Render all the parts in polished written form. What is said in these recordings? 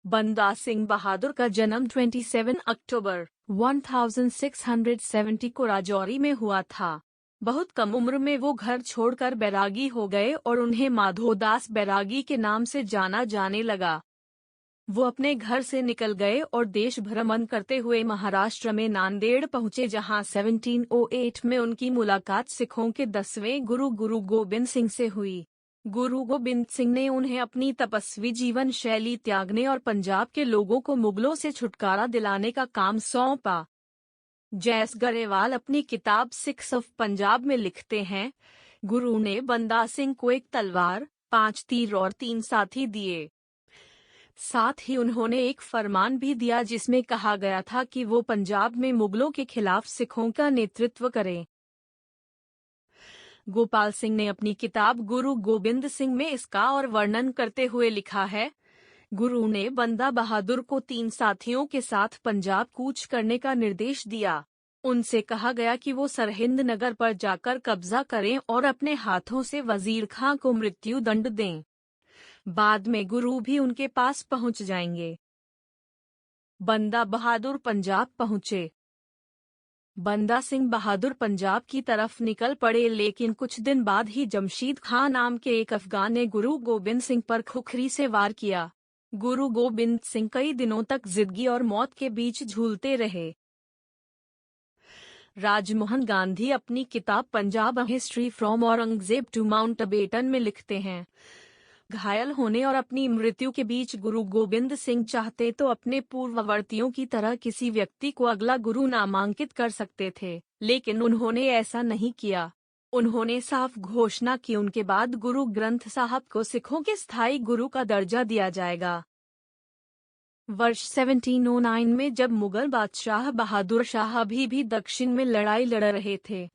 बंदा सिंह बहादुर का जन्म 27 अक्टूबर 1670 को राजौरी में हुआ था। बहुत कम उम्र में वो घर छोड़कर बैरागी हो गए और उन्हें माधोदास बैरागी के नाम से जाना जाने लगा। वो अपने घर से निकल गए और देश भ्रमण करते हुए महाराष्ट्र में नांदेड़ पहुंचे, जहां 1708 में उनकी मुलाकात सिखों के 10वें गुरु गुरु गोबिंद सिंह से हुई। गुरु गोबिंद सिंह ने उन्हें अपनी तपस्वी जीवन शैली त्यागने और पंजाब के लोगों को मुगलों से छुटकारा दिलाने का काम सौंपा। जैस गरेवाल अपनी किताब सिक्स ऑफ पंजाब में लिखते हैं, गुरु ने बंदा सिंह को एक तलवार, 5 तीर और 3 साथी दिए। साथ ही उन्होंने एक फरमान भी दिया जिसमें कहा गया था कि वो पंजाब में मुगलों के खिलाफ सिखों का नेतृत्व करें। गोपाल सिंह ने अपनी किताब गुरु गोबिंद सिंह में इसका और वर्णन करते हुए लिखा है, गुरु ने बंदा बहादुर को 3 साथियों के साथ पंजाब कूच करने का निर्देश दिया। उनसे कहा गया कि वो सरहिंद नगर पर जाकर कब्जा करें और अपने हाथों से वजीर खां को मृत्यु दंड दें। बाद में गुरु भी उनके पास पहुंच जाएंगे। बंदा बहादुर पंजाब पहुंचे। बंदा सिंह बहादुर पंजाब की तरफ निकल पड़े, लेकिन कुछ दिन बाद ही जमशीद खां नाम के एक अफगान ने गुरु गोबिंद सिंह पर खुखरी से वार किया। गुरु गोबिंद सिंह कई दिनों तक जिंदगी और मौत के बीच झूलते रहे। राजमोहन गांधी अपनी किताब Punjab history from Aurangzeb to Mountbatten में लिखते हैं, घायल होने और अपनी मृत्यु के बीच गुरु गोबिंद सिंह चाहते तो अपने पूर्ववर्तियों की तरह किसी व्यक्ति को अगला गुरु नामांकित कर सकते थे, लेकिन उन्होंने ऐसा नहीं किया। उन्होंने साफ घोषणा की उनके बाद गुरु ग्रंथ साहब को सिखों के स्थायी गुरु का दर्जा दिया जाएगा। वर्ष 1709 में जब मुगल बादशाह बहादुर शाह अभी भी दक्षिण में लड़ाई लड़ रहे थे,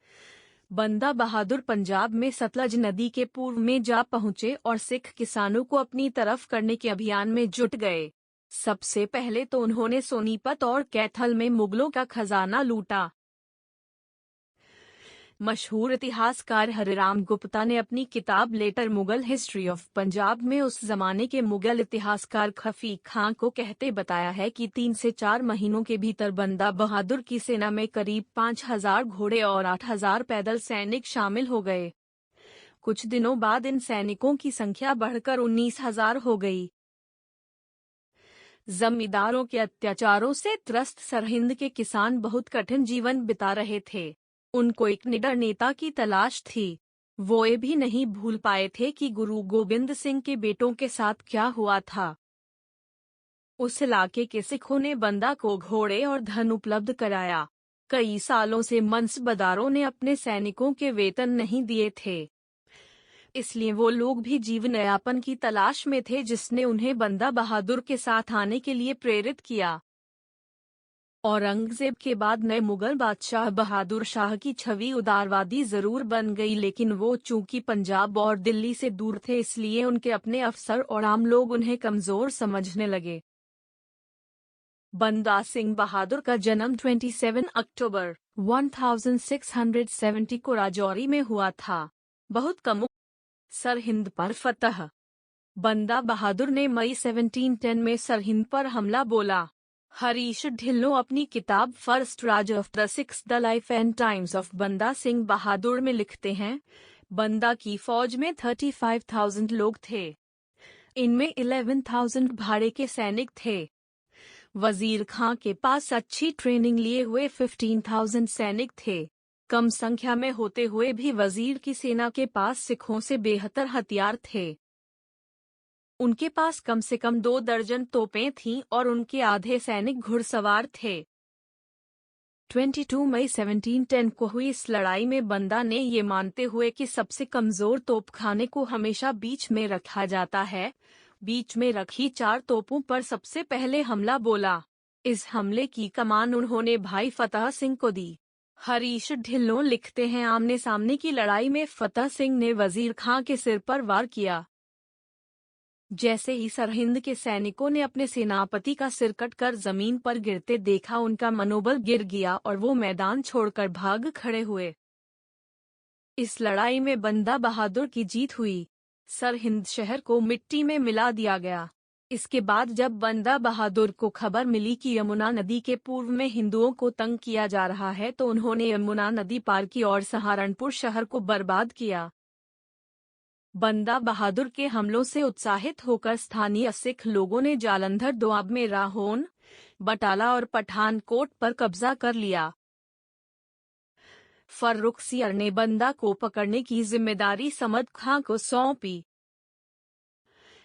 बंदा बहादुर पंजाब में सतलज नदी के पूर्व में जा पहुंचे और सिख किसानों को अपनी तरफ करने के अभियान में जुट गए। सबसे पहले तो उन्होंने सोनीपत और कैथल में मुगलों का खजाना लूटा। मशहूर इतिहासकार हरिराम गुप्ता ने अपनी किताब later Mughal history of Punjab में उस जमाने के मुगल इतिहासकार खफी खां को कहते बताया है कि 3 से 4 महीनों के भीतर बंदा बहादुर की सेना में करीब 5000 घोड़े और 8000 पैदल सैनिक शामिल हो गए। कुछ दिनों बाद इन सैनिकों की संख्या बढ़कर 19,000 हो गई। जमींदारों के अत्याचारों से त्रस्त सरहिंद के किसान बहुत कठिन जीवन बिता रहे थे। उनको एक निडर नेता की तलाश थी। वो ये भी नहीं भूल पाए थे कि गुरु गोबिंद सिंह के बेटों के साथ क्या हुआ था। उस इलाके के सिखों ने बंदा को घोड़े और धन उपलब्ध कराया। कई सालों से मनसबदारों ने अपने सैनिकों के वेतन नहीं दिए थे, इसलिए वो लोग भी जीवन यापन की तलाश में थे, जिसने उन्हें बंदा बहादुर के साथ आने के लिए प्रेरित किया। औरंगजेब के बाद नए मुगल बादशाह बहादुर शाह की छवि उदारवादी जरूर बन गई, लेकिन वो चूंकि पंजाब और दिल्ली से दूर थे, इसलिए उनके अपने अफसर और आम लोग उन्हें कमजोर समझने लगे। बंदा सिंह बहादुर का जन्म 27 अक्टूबर 1670 को राजौरी में हुआ था। बहुत कम सरहिंद पर फतह। बंदा बहादुर ने मई 1710 में सरहिंद पर हमला बोला। हरीश ढिल्लों अपनी किताब first Raj of the six the life and times of बंदा सिंह बहादुर में लिखते हैं, बंदा की फौज में 35,000 लोग थे। इनमें 11,000 भाड़े के सैनिक थे। वजीर खां के पास अच्छी ट्रेनिंग लिए हुए 15,000 सैनिक थे। कम संख्या में होते हुए भी वजीर की सेना के पास सिखों से बेहतर हथियार थे। उनके पास कम से कम 2 दर्जन तोपें थीं और उनके आधे सैनिक घुड़सवार थे। 22 मई 1710 को हुई इस लड़ाई में बंदा ने ये मानते हुए कि सबसे कमजोर तोपखाने को हमेशा बीच में रखा जाता है, बीच में रखी 4 तोपों पर सबसे पहले हमला बोला। इस हमले की कमान उन्होंने भाई फतेह सिंह को दी। हरीश ढिल्लों लिखते हैं, आमने सामने की लड़ाई में फतेह सिंह ने वजीर खां के सिर पर वार किया। जैसे ही सरहिंद के सैनिकों ने अपने सेनापति का सिर कटकर जमीन पर गिरते देखा, उनका मनोबल गिर गया और वो मैदान छोड़कर भाग खड़े हुए। इस लड़ाई में बंदा बहादुर की जीत हुई। सरहिंद शहर को मिट्टी में मिला दिया गया। इसके बाद जब बंदा बहादुर को खबर मिली कि यमुना नदी के पूर्व में हिंदुओं को तंग किया जा रहा है तो उन्होंने यमुना नदी पार की और सहारनपुर शहर को बर्बाद किया। बंदा बहादुर के हमलों से उत्साहित होकर स्थानीय सिख लोगों ने जालंधर दोआब में राहोन, बटाला और पठानकोट पर कब्जा कर लिया। फर्रुखसियर ने बंदा को पकड़ने की जिम्मेदारी समद खां को सौंपी,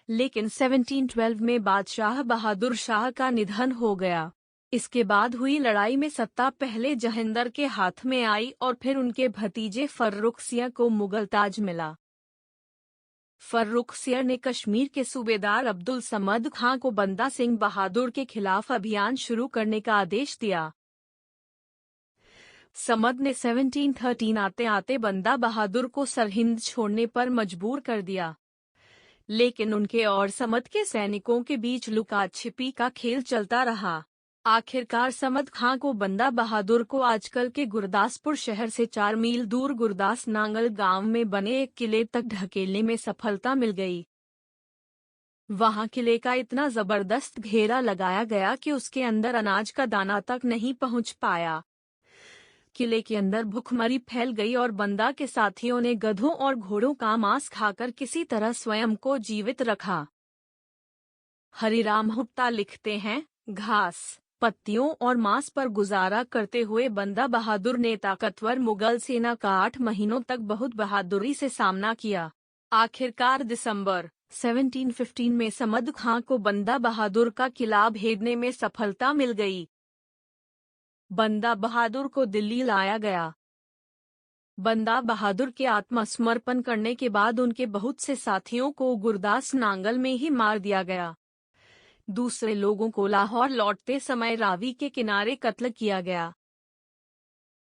लेकिन 1712 में बादशाह बहादुर शाह का निधन हो गया। इसके बाद हुई लड़ाई में सत्ता पहले जहिंदर के हाथ में आई और फिर उनके भतीजे फर्रुखसियर को मुगल ताज मिला। फर्रुखसियर ने कश्मीर के सूबेदार अब्दुल समद खां को बंदा सिंह बहादुर के खिलाफ अभियान शुरू करने का आदेश दिया। समद ने 1713 आते आते बंदा बहादुर को सरहिंद छोड़ने पर मजबूर कर दिया, लेकिन उनके और समद के सैनिकों के बीच लुका छिपी का खेल चलता रहा। आखिरकार समद खां को बंदा बहादुर को आजकल के गुरदासपुर शहर से 4 मील दूर गुरदास नांगल गांव में बने एक किले तक ढकेलने में सफलता मिल गई। वहां किले का इतना जबरदस्त घेरा लगाया गया कि उसके अंदर अनाज का दाना तक नहीं पहुंच पाया। किले के अंदर भूखमरी फैल गई और बंदा के साथियों ने गधों और घोड़ों का मांस खाकर किसी तरह स्वयं को जीवित रखा। हरिराम हुट्टा लिखते हैं, घास, पत्तियों और मांस पर गुजारा करते हुए बंदा बहादुर ने ताकतवर मुगल सेना का 8 महीनों तक बहुत बहादुरी से सामना किया। आखिरकार दिसंबर 1715 में समद खां को बंदा बहादुर का किला भेदने में सफलता मिल गई। बंदा बहादुर को दिल्ली लाया गया। बंदा बहादुर के आत्मसमर्पण करने के बाद उनके बहुत से साथियों को गुरदास नांगल में ही मार दिया गया। दूसरे लोगों को लाहौर लौटते समय रावी के किनारे कत्ल किया गया।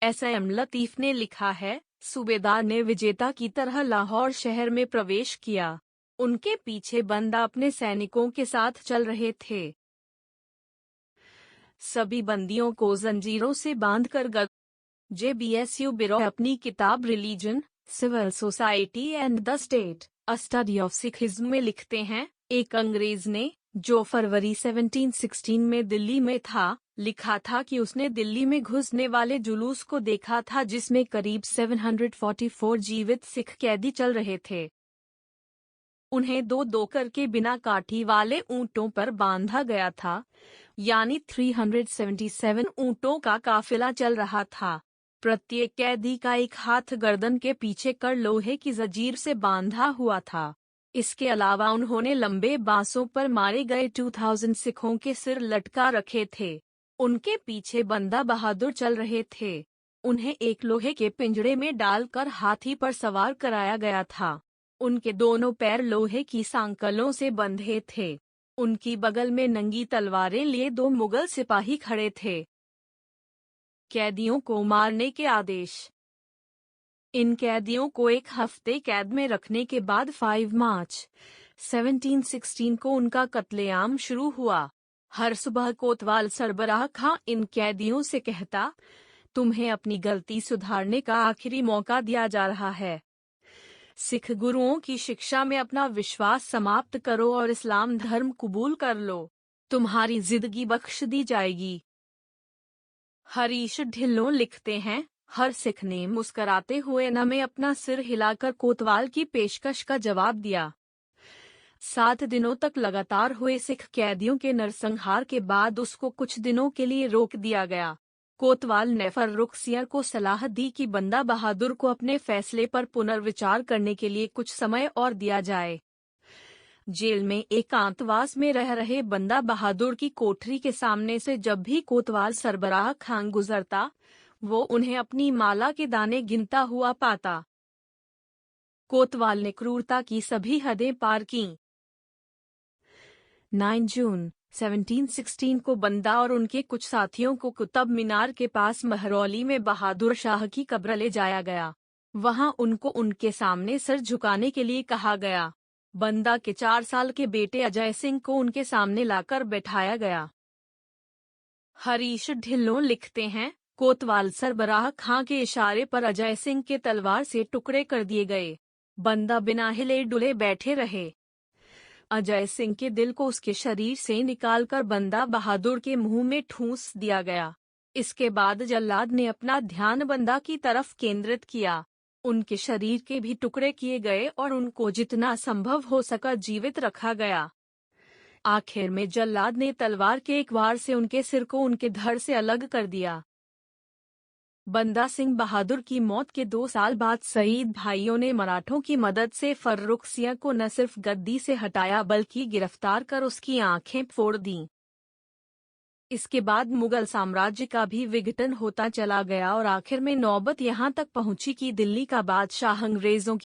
एसएम लतीफ ने लिखा है, सूबेदार ने विजेता की तरह लाहौर शहर में प्रवेश किया। उनके पीछे बंदा अपने सैनिकों के साथ चल रहे थे। सभी बंदियों को जंजीरों से बांधकर जेबीएसयू ब्यूरो अपनी किताब religion, civil society and the state, a study of Sikhism में लिखते हैं, एक अंग्रेज ने, जो फरवरी 1716 में दिल्ली में था, लिखा था कि उसने दिल्ली में घुसने वाले जुलूस को देखा था जिसमें करीब 744 जीवित सिख कैदी चल रहे थे। उन्हें 2-2 करके बिना काठी वाले ऊंटों पर बांधा गया था, यानी 377 ऊंटों का काफिला चल रहा था। प्रत्येक कैदी का एक हाथ गर्दन के पीछे कर लोहे की जंजीर से बांधा हुआ था। इसके अलावा उन्होंने लंबे बांसों पर मारे गए 2000 सिखों के सिर लटका रखे थे। उनके पीछे बंदा बहादुर चल रहे थे। उन्हें एक लोहे के पिंजरे में डालकर हाथी पर सवार कराया गया था। उनके दोनों पैर लोहे की सांकलों से बंधे थे। उनकी बगल में नंगी तलवारें लिए 2 मुगल सिपाही खड़े थे। कैदियों को मारने के आदेश। इन कैदियों को 1 हफ्ते कैद में रखने के बाद 5 मार्च 1716 को उनका कत्लेआम शुरू हुआ। हर सुबह कोतवाल सरबराह खां इन कैदियों से कहता, तुम्हें अपनी गलती सुधारने का आखिरी मौका दिया जा रहा है। सिख गुरुओं की शिक्षा में अपना विश्वास समाप्त करो और इस्लाम धर्म कबूल कर लो। तुम्हारी जिंदगी बख्श दी जाएगी। हरीश ढिल्लों लिखते हैं, हर सिख ने मुस्कराते हुए न में अपना सिर हिलाकर कोतवाल की पेशकश का जवाब दिया। 7 दिनों तक लगातार हुए सिख कैदियों के नरसंहार के बाद उसको कुछ दिनों के लिए रोक दिया गया। कोतवाल ने फर्रुखसियर को सलाह दी कि बंदा बहादुर को अपने फैसले पर पुनर्विचार करने के लिए कुछ समय और दिया जाए। जेल में एकांतवास में रह रहे बंदा बहादुर की कोठरी के सामने से जब भी कोतवाल सरबराह खां गुजरता, वो उन्हें अपनी माला के दाने गिनता हुआ पाता। कोतवाल ने क्रूरता की सभी हदें पार कीं। 9 जून 1716 को बंदा और उनके कुछ साथियों को कुतुब मीनार के पास महरौली में बहादुर शाह की कब्र ले जाया गया। वहां उनको उनके सामने सर झुकाने के लिए कहा गया। बंदा के 4 साल के बेटे अजय सिंह को उनके सामने लाकर बैठाया गया। हरीश ढिल्लों लिखते हैं, कोतवाल सरबराह खां के इशारे पर अजय सिंह के तलवार से टुकड़े कर दिए गए। बंदा बिना हिले डुले बैठे रहे। अजय सिंह के दिल को उसके शरीर से निकालकर बंदा बहादुर के मुंह में ठूंस दिया गया। इसके बाद जल्लाद ने अपना ध्यान बंदा की तरफ केंद्रित किया। उनके शरीर के भी टुकड़े किए गए और उनको जितना संभव हो सका जीवित रखा गया। आखिर में जल्लाद ने तलवार के एक वार से उनके सिर को उनके धड़ से अलग कर दिया। बंदा सिंह बहादुर की मौत के 2 साल बाद शहीद भाइयों ने मराठों की मदद से फर्रुख सिंह को न सिर्फ गद्दी से हटाया बल्कि गिरफ्तार कर उसकी आंखें फोड़ दीं। इसके बाद मुगल साम्राज्य का भी विघटन होता चला गया और आखिर में नौबत यहाँ तक पहुंची कि दिल्ली का बादशाह अंग्रेजों